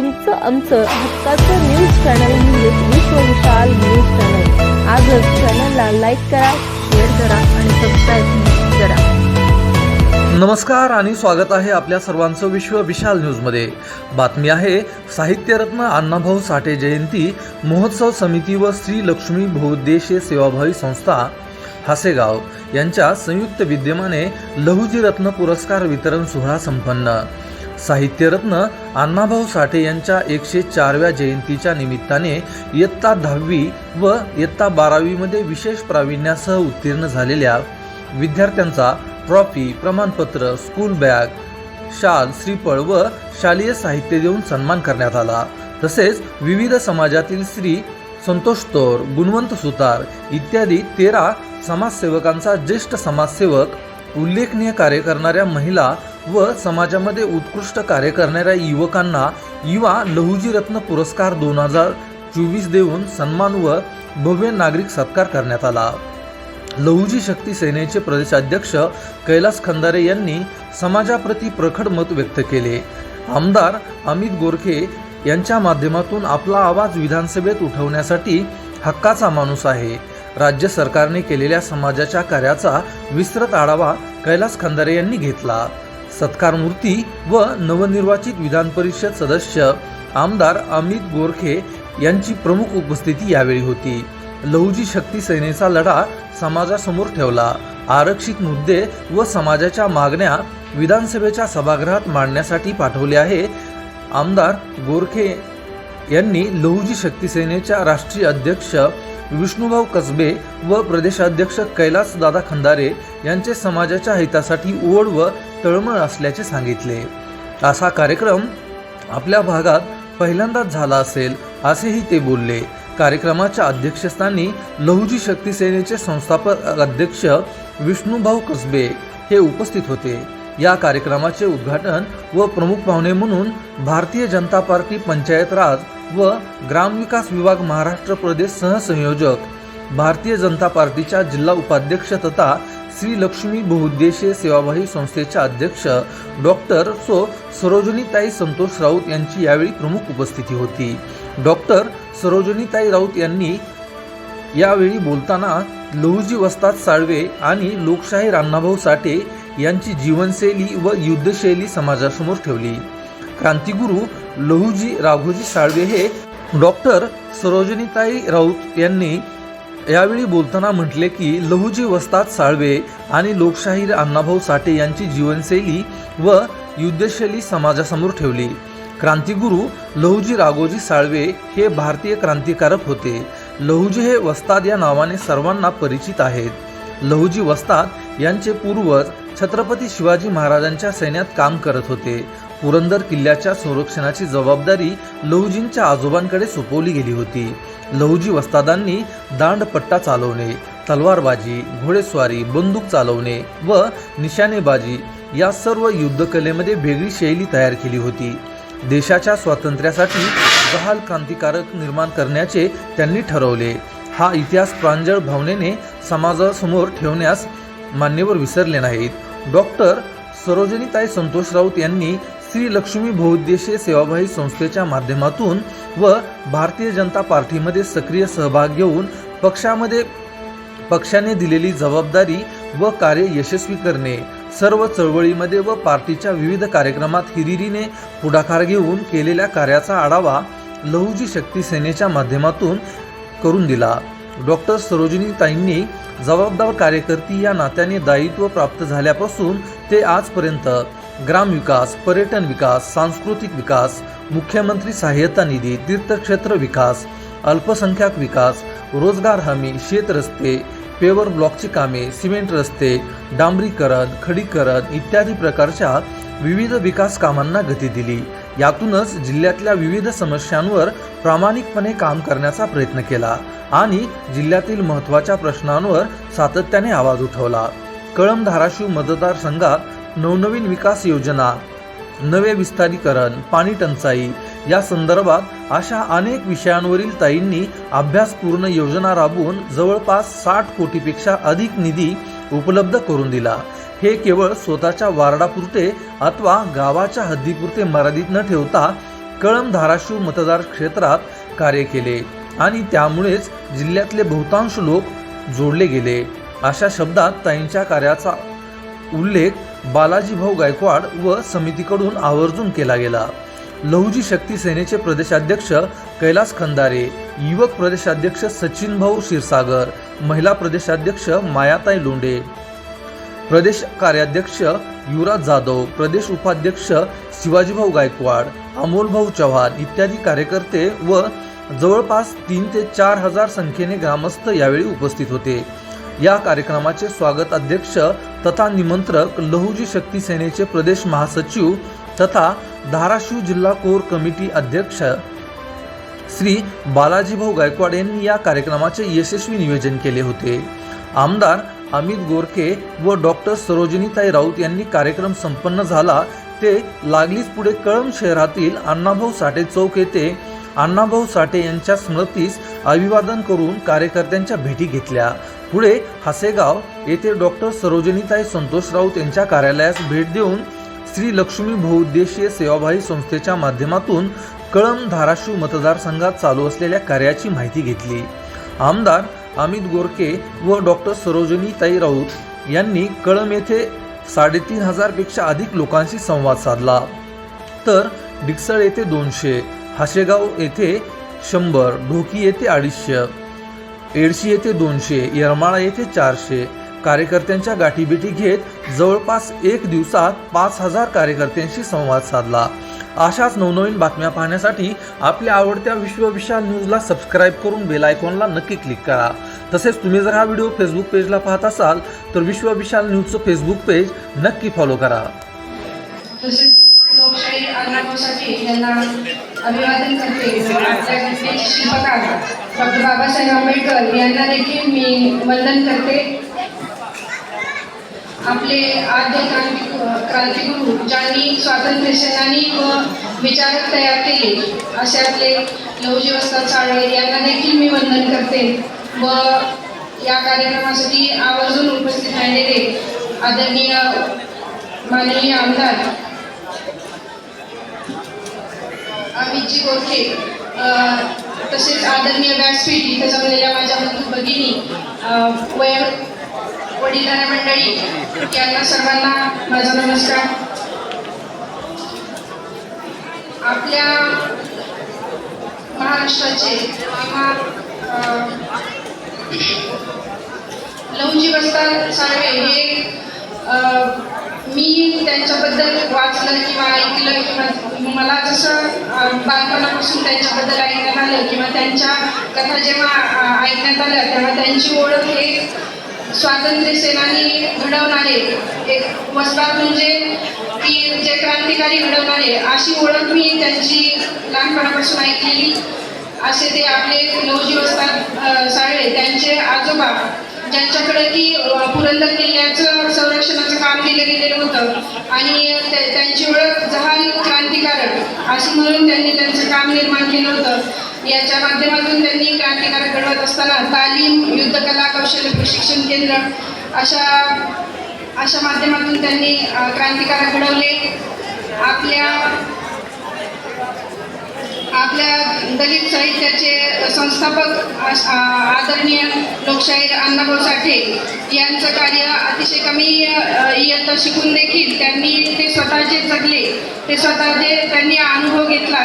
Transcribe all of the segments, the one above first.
तुमचं आमचं हक्काचं न्यूज चॅनल म्हणजेच विश्व विशाल न्यूज चॅनल। आजच चॅनलला लाईक करा, शेअर करा आणि सबस्क्राईब करा। नमस्कार आणि स्वागत आहे आपल्या सर्वांचं विश्व विशाल न्यूजमध्ये। बातमी आहे साहित्यरत्न अण्णाभाऊ साठे जयंती महोत्सव समिती व श्री लक्ष्मी बहुउद्देशीय सेवाभावी संस्था हासेगाव यांच्या संयुक्त विद्यमाने लहुजी रत्न पुरस्कार वितरण सोहळा संपन्न। साहित्यरत्न अण्णाभाऊ साठे यांच्या 104व्या जयंतीच्या निमित्ताने इयत्ता 10वी व इयत्ता 12वी मध्ये विशेष प्रावीण्यासह उत्तीर्ण झालेल्या विद्यार्थ्यांचा ट्रॉफी, प्रमाणपत्र, स्कूल बॅग, शाल, श्रीफळ व शालेय साहित्य देऊन सन्मान करण्यात आला। तसेच विविध समाजातील श्री संतोष तोर, गुणवंत सुतार इत्यादी 13 समाजसेवकांचा ज्येष्ठ समाजसेवक, उल्लेखनीय कार्य करणाऱ्या महिला व समाजामध्ये उत्कृष्ट कार्य करणाऱ्या युवकांना युवा लहुजी रत्न पुरस्कार 2024 देऊन सन्मान व भव्य नागरिक सत्कार करण्यात आला। लहुजी शक्ती सेनेचे प्रदेशाध्यक्ष कैलास खंदारे यांनी समाजाप्रती प्रखर मत व्यक्त केले। आमदार अमित गोरखे यांच्या माध्यमातून आपला आवाज विधानसभेत उठवण्यासाठी हक्काचा माणूस आहे। राज्य सरकारने केलेल्या समाजाच्या कार्याचा विस्तृत आढावा कैलास खंदारे यांनी घेतला। सत्कारमूर्ती व नवनिर्वाचित विधान परिषद सदस्य आमदार अमित गोरखे यांची प्रमुख उपस्थिती यावेळी होती। लहुजी शक्ती सेनेचा लढा समाजासमोर ठेवला। आरक्षित मुद्दे व समाजाच्या मागण्या विधानसभेच्या सभागृहात मांडण्यासाठी पाठवले आहे। आमदार गोरखे यांनी लहुजी शक्ती सेनेच्या राष्ट्रीय अध्यक्ष विष्णुभाऊ कसबे व प्रदेशाध्यक्ष कैलास दादा खंदारे यांचे समाजाच्या हितासाठी ओढ व तळमळ असल्याचे सांगितले। असा कार्यक्रम आपल्या भागात पहिल्यांदाच झाला असेल असेही ते बोलले। कार्यक्रमाच्या अध्यक्षस्थानी लहुजी शक्ती सेनेचे संस्थापक अध्यक्ष विष्णुभाऊ कसबे हे उपस्थित होते। या कार्यक्रमाचे उद्घाटन व प्रमुख पाहुणे म्हणून भारतीय जनता पार्टी पंचायत राज व ग्रामविकास विभाग महाराष्ट्र प्रदेश सहसंयोजक, भारतीय जनता पार्टीच्या जिल्हा उपाध्यक्ष तथा श्री लक्ष्मी बहुउद्देशीय सेवाभावी संस्थेच्या अध्यक्ष डॉक्टर सरोजनीताई संतोष राऊत यांची यावेळी प्रमुख उपस्थिती होती। डॉक्टर सरोजनीताई राऊत यांनी यावेळी बोलताना लहुजी वस्ताद साळवे आणि लोकशाहीर अण्णाभाऊ साठे यांची जीवनशैली व युद्धशैली समाजासमोर ठेवली। क्रांतिगुरू लहुजी राघोजी साळवे हे डॉक्टर सरोजनीताई राऊत यांनी यावेळी बोलताना म्हटले की लहुजी वस्ताद साळवे आणि लोकशाहीर अण्णाभाऊ साठे यांची जीवनशैली व युद्धशैली समाजासमोर ठेवली। क्रांतिगुरू लहुजी राघोजी साळवे हे भारतीय क्रांतिकारक होते। लहुजी हे वस्ताद या नावाने सर्वांना परिचित आहेत। लहुजी वस्ताद यांचे पूर्वज छत्रपती शिवाजी महाराजांच्या सैन्यात काम करत होते। पुरंदर किल्ल्याच्या संरक्षणाची जबाबदारी लहुजींच्या आजोबांकडे सोपवली गेली होती। लहुजी वस्तादांनी दांडपट्टा चालवणे, तलवारबाजी, घोडेस्वारी, बंदूक चालवणे व निशाणेबाजी या सर्व युद्धकलेमध्ये वेगळी शैली तयार केली होती। देशाच्या स्वातंत्र्यासाठी जहाल क्रांतिकारक निर्माण करण्याचे त्यांनी ठरवले। हा इतिहास प्रांजळ भावनेने समाजासमोर ठेवण्यास मान्यवर विसरले नाहीत। डॉक्टर सरोजनीताई संतोष राऊत यांनी श्री लक्ष्मी बहुउद्देशीय सेवाभावी संस्थेच्या माध्यमातून व भारतीय जनता पार्टीमध्ये सक्रिय सहभाग घेऊन पक्षाने दिलेली जबाबदारी व कार्य यशस्वी करणे, सर्व चळवळीमध्ये व पार्टीच्या विविध कार्यक्रमात हिरिरीने पुढाकार घेऊन केलेल्या कार्याचा आढावा लहुजी शक्ती सेनेच्या माध्यमातून करून दिला। डॉक्टर सरोजनीताईंनी जबाबदार कार्यकर्ती या नात्याने दायित्व प्राप्त झाल्यापासून ते आजपर्यंत ग्रामविकास, पर्यटन विकास, सांस्कृतिक विकास, मुख्यमंत्री सहाय्यता निधी, तीर्थक्षेत्र विकास, अल्पसंख्याक विकास, रोजगार हमी, शेतरस्ते, पेवर ब्लॉकची कामे, सिमेंट रस्ते, डांबरीकरण, खडीकरण इत्यादी प्रकारच्या विविध विकास कामांना गती दिली। यातूनच जिल्ह्यातल्या विविध समस्यांवर प्रामाणिकपणे काम करण्याचा प्रयत्न केला आणि जिल्ह्यातील महत्त्वाच्या प्रश्नांवर सातत्याने आवाज उठवला। कळंब धाराशिव मतदारसंघात नवनवीन विकास योजना, नवे विस्तारीकरण, पाणी टंचाई या संदर्भात अशा अनेक विषयांवरील ताईंनी अभ्यासपूर्ण योजना राबवून जवळपास 60 कोटीपेक्षा अधिक निधी उपलब्ध करून दिला। हे केवळ स्वतःच्या वार्डापुरते अथवा गावाच्या हद्दीपुरते मर्यादित न ठेवता कळंब धाराशिव मतदार क्षेत्रात कार्य केले आणि त्यामुळेच जिल्ह्यातले बहुतांश लोक जोडले गेले. अशा शब्दात ताईंच्या कार्याचा उल्लेख बालाजीभाऊ गायकवाड व समितीकडून आवर्जून केला गेला. लहुजी शक्ती सेनेचे प्रदेशाध्यक्ष कैलास खंदारे, युवक प्रदेशाध्यक्ष सचिन भाऊ क्षीरसागर, महिला प्रदेशाध्यक्ष मायाताई लोंढे, प्रदेश कार्याध्यक्ष युवराज जाधव, प्रदेश उपाध्यक्ष शिवाजीभाऊ गायकवाड, अमोलभाऊ चव्हाण इत्यादी कार्यकर्ते व जवळपास 3 ते 4 हजार संख्येने ग्रामस्थ यावेळी उपस्थित होते. या कार्यक्रमाचे स्वागत अध्यक्ष तथा निमंत्रक लहुजी शक्ती सेनेचे प्रदेश महासचिव तथा धाराशिव जिल्हा कोर कमिटी अध्यक्ष श्री बालाजीभाऊ गायकवाड यांनी या कार्यक्रमाचे यशस्वी नियोजन केले होते. आमदार अमित गोरखे व डॉक्टर सरोजिनीताई राऊत यांनी कार्यक्रम संपन्न झाला ते लागलीच पुढे कळंब शहरातील अण्णाभाऊ साठे चौक येथे अण्णाभाऊ साठे यांच्या स्मृतीस अभिवादन करून कार्यकर्त्यांच्या भेटी घेतल्या. पुढे हसेगाव येथे डॉक्टर सरोजिनीताई संतोष राऊत यांच्या कार्यालयास भेट देऊन श्री लक्ष्मी बहुउद्देशीय सेवाभावी संस्थेच्या माध्यमातून कळंब धाराशिव मतदारसंघात चालू असलेल्या कार्याची माहिती घेतली. आमदार अमित गोरखे व डॉक्टर सरोजिनीताई राऊत यांनी कळंब येथे 3500 पेक्षा अधिक लोकांशी संवाद साधला, तर डिकसळ येथे 200, हसेगाव येथे 100, ढोकी येथे 250, एडशी येथे 200, येरमाळा येथे 400 कार्यकर्त्यांच्या गाठीभेटी घेत जवळपास 1 दिवसात 5000 कार्यकर्त्यांशी संवाद साधला. अशाच नवनवीन बातम्या पाहण्यासाठी आपल्या आवडत्या विश्व विशाल न्यूजला सबस्क्राईब करून बेल आयकॉनला नक्की क्लिक करा. तसेच तुम्ही जर हा व्हिडिओ फेसबुक पेजला पाहत असाल तर विश्व विशाल न्यूजचं फेसबुक पेज नक्की फॉलो करा. तसेच लोकशाही अण्णाभाऊ साठे यांना अभिवादन करते. आपल्या घटनेचे शिल्पकार डॉक्टर बाबासाहेब आंबेडकर यांना देखील मी वंदन करते. आपले आद्य क्रांतिगुरु ज्यांनी स्वातंत्र्य सेनानी व विचारक तयार केले असे आपले लहुजी वस्ताद साळवे यांना देखील मी वंदन करते. व या कार्यक्रमासाठी आवर्जून उपस्थित राहिलेले आदरणीय माननीय आमदार अमितजी गोरखे, तसेच आदरणीय व्यासपीठ इथे जमलेल्या माझ्या बंधू भगिनी, वडीलधाऱ्या मंडळी यांना सर्वांना माझा नमस्कार. आपल्या महाराष्ट्राचे किंवा लहुजी वस्ताद साळवे हे मी त्यांच्याबद्दल वाचलं किंवा ऐकलं किंवा मला जसं बालपणापासून त्यांच्याबद्दल ऐकण्यात आलं किंवा त्यांच्या कथा जेव्हा ऐकण्यात आल्या तेव्हा त्यांची ओळख हे स्वातंत्र्य सेनानी घडवणारे एक वस्ताद म्हणजे की जे क्रांतिकारी घडवणारे अशी ओळख मी त्यांची लहानपणापासून ऐकलेली. असे ते आपले लहुजी वस्ताद साळवे त्यांचे आजोबा ज्यांच्याकडे की पुरंदर किल्ल्याचं संरक्षणाचं काम दिलं गेलेलं होतं आणि त्यांची ओळख जहाल क्रांतिकारक अशी म्हणून त्यांनी त्यांचं काम निर्माण केलं होतं. याच्या माध्यमातून त्यांनी क्रांतिकारक घडवत असताना तालीम, युद्धकला, कौशल्य प्रशिक्षण केंद्र अशा माध्यमातून त्यांनी क्रांतिकारक घडवले. आपल्या दलित साहित्याचे संस्थापक आदरणीय लोकशाहीर अण्णाभाऊ साठे यांचं कार्य अतिशय कमी इयत्ता शिकून देखील त्यांनी ते स्वतः जे जगले ते स्वतः जे त्यांनी अनुभव घेतला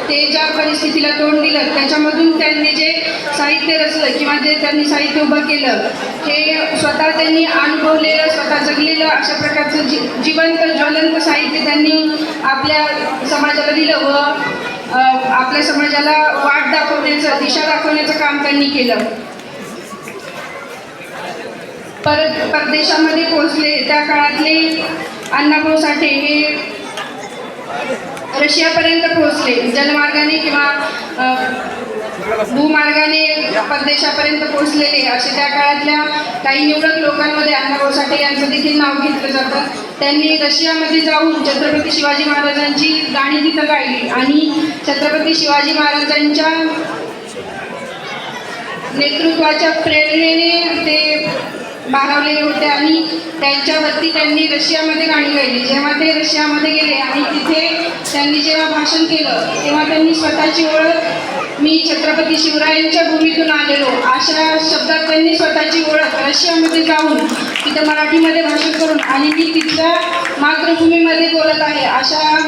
ते ज्या परिस्थितीला तोंड दिलं त्याच्यामधून त्यांनी जे साहित्य रचलं किंवा जे त्यांनी साहित्य उभं केलं हे स्वतः त्यांनी अनुभवलेलं, स्वतः जगलेलं अशा प्रकारचं जिवंत ज्वलंत साहित्य त्यांनी आपल्या समाजाला दिलं व आपल्या समाजाला वाट दाखवण्याचं, दिशा दाखवण्याचं काम त्यांनी केलं. परदेशामध्ये पोहोचले त्या काळातले अण्णाभाऊ साठे हे रशियापर्यंत पोहोचले. जलमार्गाने किंवा भूमार्गाने परदेशापर्यंत पोहोचलेले असे त्या काळातल्या काही निवडक लोकांमध्ये अण्णाभाऊ साठे यांचं देखील नाव घेतलं जातं. त्यांनी रशियामध्ये जाऊन छत्रपती शिवाजी महाराजांची गाणी तिथं गायली आणि छत्रपती शिवाजी महाराजांच्या नेतृत्वाच्या प्रेरणेने ते भारावलेले होते आणि त्यांच्यावरती त्यांनी रशियामध्ये गाणी गायली. जेव्हा ते रशियामध्ये गेले आणि तिथे त्यांनी जेव्हा भाषण केलं तेव्हा त्यांनी स्वतःची ओळख मी छत्रपती शिवरायांच्या भूमीतून आलेलो अशा शब्दात त्यांनी स्वतःची ओळख रशियामध्ये जाऊन तिथं मराठीमध्ये भाषण करून आणि मी तिथल्या मातृभूमीमध्ये बोलत आहे अशा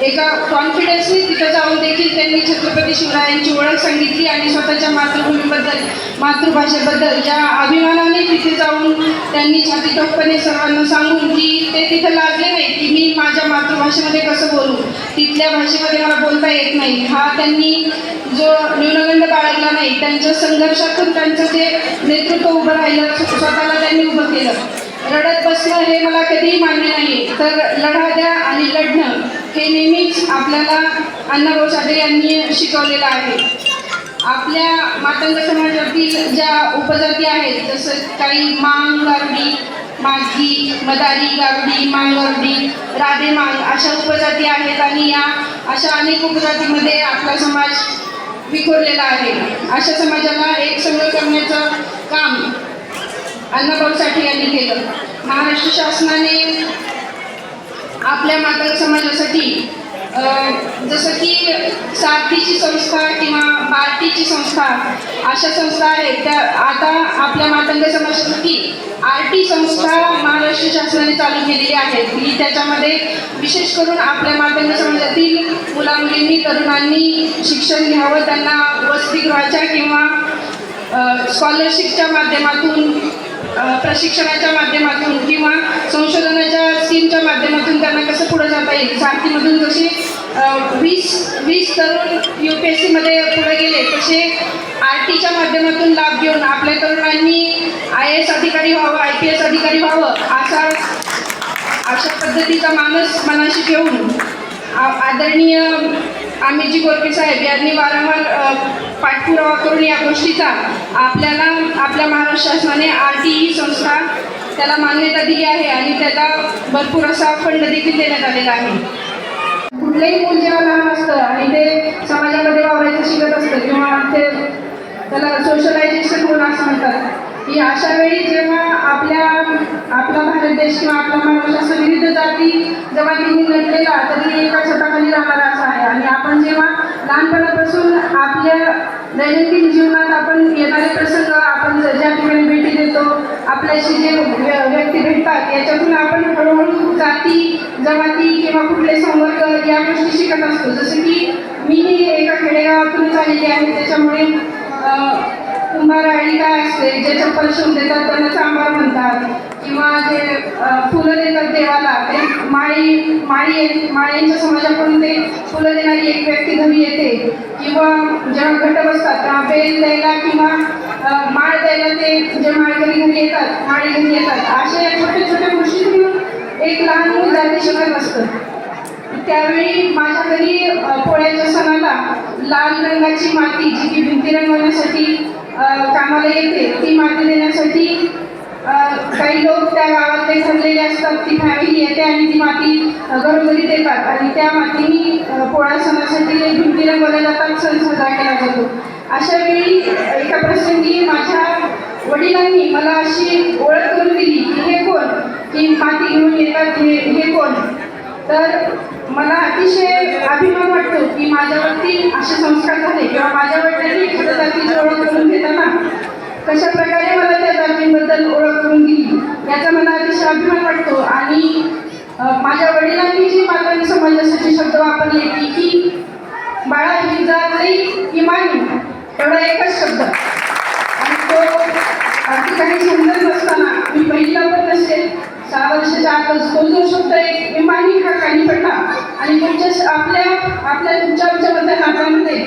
एका कॉन्फिडन्सने तिथं जाऊन देखील त्यांनी छत्रपती शिवरायांची ओळख सांगितली आणि स्वतःच्या मातृभूमीबद्दल मातृभाषेबद्दल ज्या अभिमानाने तिथे जाऊन त्यांनी छातीठोकपणे सर्वांना सांगून की ते तिथं लाजले नाही की मी माझ्या मातृभाषेमध्ये कसं बोलू, तिथल्या भाषेमध्ये मला बोलता येत नाही, हा त्यांनी जो न्यूनगंड बाळगला नाही. त्यांच्या संघर्षातून त्यांचं जे नेतृत्व उभं राहिलं स्वतःला त्यांनी उभं केलं. रडत बसणं हे मला कधीही मान्य नाही, तर लढा द्या आणि लढणं हे नेहमीच आपल्याला अण्णाभाऊ साठे यांनी शिकवलेलं आहे. आपल्या मातंग समाजातील ज्या उपजाती आहेत जसं काही मांग गारुडी, मागी, मदारी गारुडी, मांग गारुडी, राधे मांग अशा उपजाती आहेत आणि या अशा अनेक उपजातीमध्ये आपला समाज विखुरलेला आहे. अशा समाजाला एकसंघ करण्याचं काम अण्णाभाऊ साठे यांनी केलं. महाराष्ट्र शासनाने आपल्या मातंग समाजासाठी जसं की सारथीची संस्था किंवा बार्टीची संस्था अशा संस्था आहेत त्या आता आपल्या मातंग समाजासाठी आरटी संस्था महाराष्ट्र शासनाने चालू केलेली आहे की त्याच्यामध्ये विशेष करून आपल्या मातंग समाजातील मुलामुलींनी तरुणांनी शिक्षण घ्यावं, त्यांना वसतिगृहाच्या किंवा स्कॉलरशिपच्या माध्यमातून प्रशिक्षणाच्या माध्यमातून किंवा संशोधनाच्या स्कीमच्या माध्यमातून त्यांना कसं पुढे जाता येईल. सारथीमधून जसे 20 तरुण UPSCमध्ये पुढे गेले तसे आरटीच्या माध्यमातून लाभ घेऊन आपल्या तरुणांनी IAS अधिकारी व्हावं, IPS अधिकारी व्हावं अशा पद्धतीचा मानस मनाशी घेऊन आदरणीय अमितजी गोरके साहेब यांनी वारंवार पाठपुरावा करून या गोष्टीचा आपल्याला आपल्या महाराष्ट्र शासनाने RT ही संस्था त्याला मान्यता दिली आहे आणि त्याला भरपूर असा फंड देखील देण्यात आलेला आहे. कुठलंही मूल जेव्हा लहान असतं आणि ते समाजामध्ये वावरायचं शिकत असतं किंवा ते त्याला सोशलायझेशन होणं असं म्हणतात की अशा वेळी जेव्हा आपला भारत देश किंवा आपला महाराष्ट्र विविध जाती जमातींनी नटलेला तरी एका छताखाली राहणारा असा आहे आणि आपण जेव्हा लहानपणापासून आपल्या दैनंदिन जीवनात आपण येणारे प्रसंग आपण ज्या ठिकाणी भेटी देतो आपल्याशी जे व्यक्ती भेटतात याच्यातून आपण हळूहळू जाती जमाती किंवा कुठले संवर्ग या गोष्टी शिकत असतो. जसं की मीही एका खेडेगावातूनच आलेली आहे त्याच्यामुळे कुंभाराळी काय असते जे चप्पल शिवून देतात त्यांना चांभार म्हणतात किंवा जे फुलं देतात देवाला ते माळींच्या समाजाकडून ते फुलं देणारी एक व्यक्ती घरी येते किंवा जेव्हा घट बसतात तेव्हा बेल द्यायला किंवा माळ द्यायला ते जे माळकरी घरी येतात माळी घरी येतात अशा छोट्या छोट्या गोष्टीतून एक लहान मूल जाती शिकत असतं. त्यावेळी माझ्या घरी पोळ्याच्या सणाला लाल रंगाची माती जी की भिंती रंगवण्यासाठी कामाला येते ती माती देण्यासाठी काही लोक त्या गावातले ठरलेले असतात ती फॅमिली येते आणि ती माती घरोघरी देतात आणि त्या मातीने पोळा सणासाठी भिंती रंगवल्या जातात, सण साजरा केला जातो. अशा वेळी एका प्रसंगी माझ्या वडिलांनी मला अशी ओळख करून दिली की हे कोण, की माती घेऊन येतात हे कोण. तर मला अतिशय अभिमान वाटतो की माझ्यावरती असे संस्कार झाले किंवा माझ्या वडिलांनी एखाद्या जातीची ओळख करून देताना कशा प्रकारे मला त्या जातींबद्दल ओळख करून दिली याचा मला अतिशय अभिमान वाटतो. आणि माझ्या वडिलांनी जी मातंग समाजासाठी शब्द वापरले की बाळा ही जात नाही इमानी, एवढा एकच शब्द आणि तो अगदी काही समजत नसताना मी पहिला पण नसेल 6 वर्षाच्या आतच तो जो शब्द एक इमानी हा कानी पडला आणि तुमच्या तुमच्याबद्दल नात्यामध्ये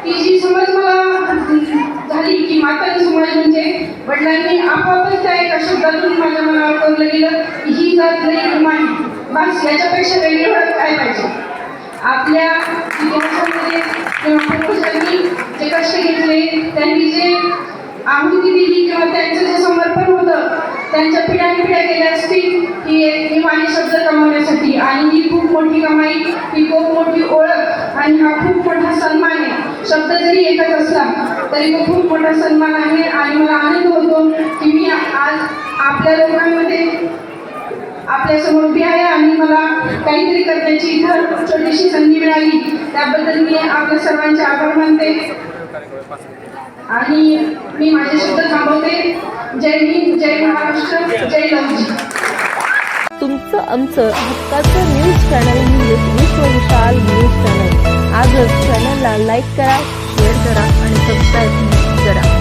ती जी समज मला झाली की मातंग समाज म्हणजे वडिलांनी आपोआपच त्या एका शब्दातून माझ्या मनावर कोरलं गेलं की ही जात नाही इमानी, बस याच्यापेक्षा वेगळी ओळख काय पाहिजे. आपल्या इतिहासामध्ये किंवा पूर्वजांनी जे कष्ट घेतले त्यांनी जे आहुती दिली किंवा त्यांचं जे समर्पण होतं त्यांच्या पिढ्यानपिढ्या गेल्या असतील ही एक इमानी शब्द कमावण्यासाठी आणि ही खूप मोठी कमाई, ही खूप मोठी ओळख आणि हा खूप मोठा सन्मान आहे शब्द जरी एकच असला तरी तो खूप मोठा सन्मान आहे आणि मला आनंद होतो की मी आज आपल्या लोकांमध्ये आपल्यासमोर उभी आहे आणि मला काहीतरी करण्याची इथं छोटीशी संधी मिळाली, त्याबद्दल मी आपल्या सर्वांचे आभार मानते आणि मी माझे शब्द थांबवते. जय हिंद, जय महाराष्ट्र, जय लवजी. तुमचं आमचं हक्काचं न्यूज चॅनल म्हणजेच विश्व विशाल न्यूज चॅनल. आजच चॅनलला लाईक करा, शेअर करा आणि सबस्क्राईब करा.